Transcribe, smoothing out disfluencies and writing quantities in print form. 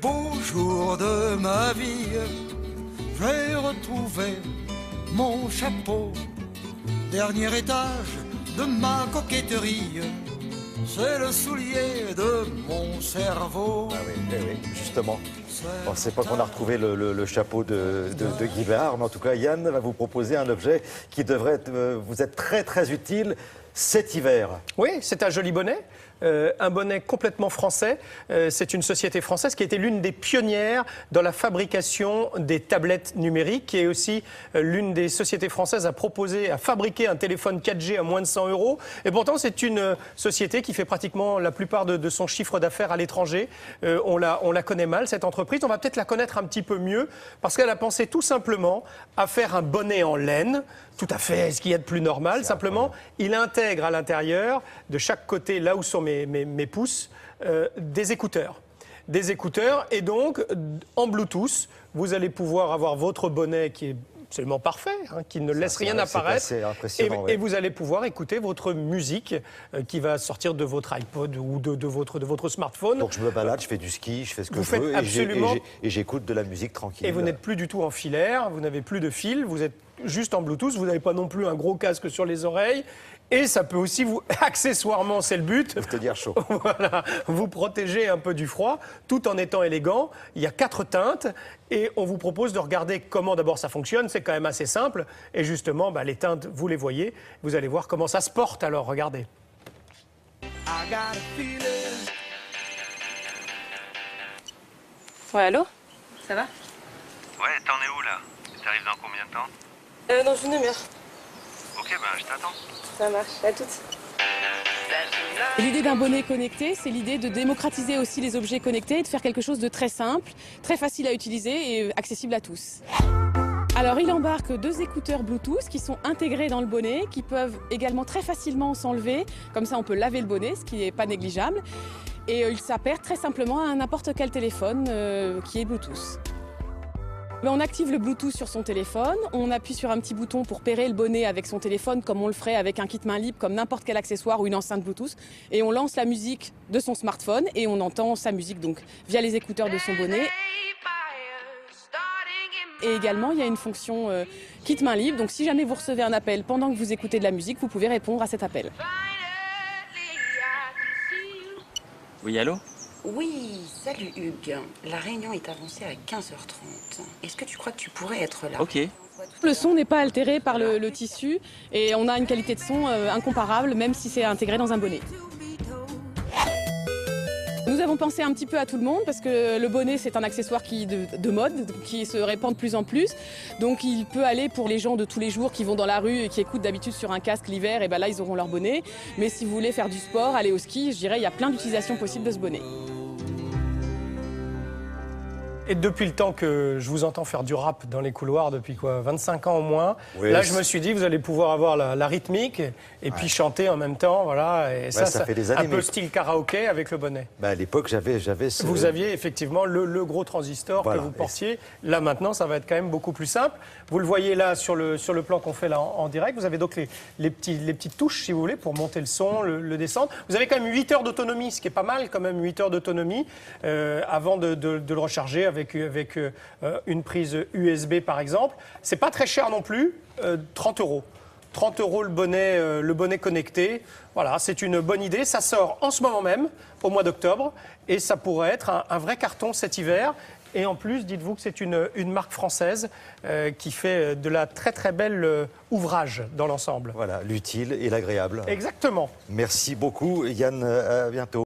Beau jour de ma vie, j'ai retrouvé mon chapeau. Dernier étage de ma coquetterie, c'est le soulier de mon cerveau. Ah oui, justement. Bon, c'est pas qu'on a retrouvé le chapeau de Guy Béard, mais en tout cas, Yann va vous proposer un objet qui devrait vous être très utile cet hiver. Oui, c'est un joli bonnet. Un bonnet complètement français. C'est une société française qui a été l'une des pionnières dans la fabrication des tablettes numériques, qui est aussi l'une des sociétés françaises à proposer, à fabriquer un téléphone 4G à moins de 100 €. Et pourtant, c'est une société qui fait pratiquement la plupart de son chiffre d'affaires à l'étranger. On la connaît mal, cette entreprise. On va peut-être la connaître un petit peu mieux parce qu'elle a pensé tout simplement à faire un bonnet en laine. Tout à fait, ce qu'il y a de plus normal. Simplement, il intègre à l'intérieur, de chaque côté, là où sont mes pouces, des écouteurs. Des écouteurs, et donc, en Bluetooth, vous allez pouvoir avoir votre bonnet qui est absolument parfait, qui ne laisse rien apparaître. C'est impressionnant, et vous allez pouvoir écouter votre musique qui va sortir de votre iPod ou de votre smartphone. Donc je me balade, je fais du ski, je fais ce que vous je veux, absolument... et j'écoute de la musique tranquille. Et vous n'êtes plus du tout en filaire, vous n'avez plus de fil, vous êtes juste en Bluetooth, vous n'avez pas non plus un gros casque sur les oreilles. Et ça peut aussi vous, accessoirement, c'est le but, te dire chaud. Voilà, vous protéger un peu du froid, tout en étant élégant. Il y a 4 teintes et on vous propose de regarder comment d'abord ça fonctionne. C'est quand même assez simple. Et justement, les teintes, vous les voyez. Vous allez voir comment ça se porte. Alors, regardez. Ouais, allô? Ça va? Ouais, t'en es où là? T'arrives dans combien de temps? Dans une demi-heure. Ok, je t'attends. Ça marche, à toutes. L'idée d'un bonnet connecté, c'est l'idée de démocratiser aussi les objets connectés et de faire quelque chose de très simple, très facile à utiliser et accessible à tous. Alors il embarque 2 écouteurs Bluetooth qui sont intégrés dans le bonnet, qui peuvent également très facilement s'enlever, comme ça on peut laver le bonnet, ce qui n'est pas négligeable. Et il s'appaire très simplement à n'importe quel téléphone qui est Bluetooth. On active le Bluetooth sur son téléphone, on appuie sur un petit bouton pour pairer le bonnet avec son téléphone comme on le ferait avec un kit main libre, comme n'importe quel accessoire ou une enceinte Bluetooth. Et on lance la musique de son smartphone et on entend sa musique donc via les écouteurs de son bonnet. Et également, il y a une fonction kit main libre, donc si jamais vous recevez un appel pendant que vous écoutez de la musique, vous pouvez répondre à cet appel. Oui, allô? Oui, salut Hugues. La réunion est avancée à 15h30. Est-ce que tu crois que tu pourrais être là? Ok. Le son n'est pas altéré par le tissu et on a une qualité de son incomparable, même si c'est intégré dans un bonnet. Nous avons pensé un petit peu à tout le monde parce que le bonnet c'est un accessoire de mode qui se répand de plus en plus. Donc il peut aller pour les gens de tous les jours qui vont dans la rue et qui écoutent d'habitude sur un casque l'hiver, et là ils auront leur bonnet. Mais si vous voulez faire du sport, aller au ski, je dirais il y a plein d'utilisations possibles de ce bonnet. Et depuis le temps que je vous entends faire du rap dans les couloirs, depuis 25 ans au moins, oui, là je me suis dit vous allez pouvoir avoir la rythmique et puis chanter en même temps, voilà. Et ça fait des années, un peu style karaoké avec le bonnet. À l'époque, j'avais ce... Vous aviez effectivement le gros transistor que vous portiez. Là maintenant, ça va être quand même beaucoup plus simple. Vous le voyez là sur le plan qu'on fait là en direct. Vous avez donc les petites touches, si vous voulez, pour monter le son, le descendre. Vous avez quand même 8 heures d'autonomie, ce qui est pas mal quand même, 8 heures d'autonomie, avant de le recharger avec une prise USB par exemple. C'est pas très cher non plus, 30 €. 30 € le bonnet connecté. Voilà, c'est une bonne idée. Ça sort en ce moment même, au mois d'octobre, et ça pourrait être un vrai carton cet hiver. Et en plus, dites-vous que c'est une marque française qui fait de la très belle ouvrage dans l'ensemble. Voilà, l'utile et l'agréable. Exactement. Merci beaucoup, Yann. À bientôt.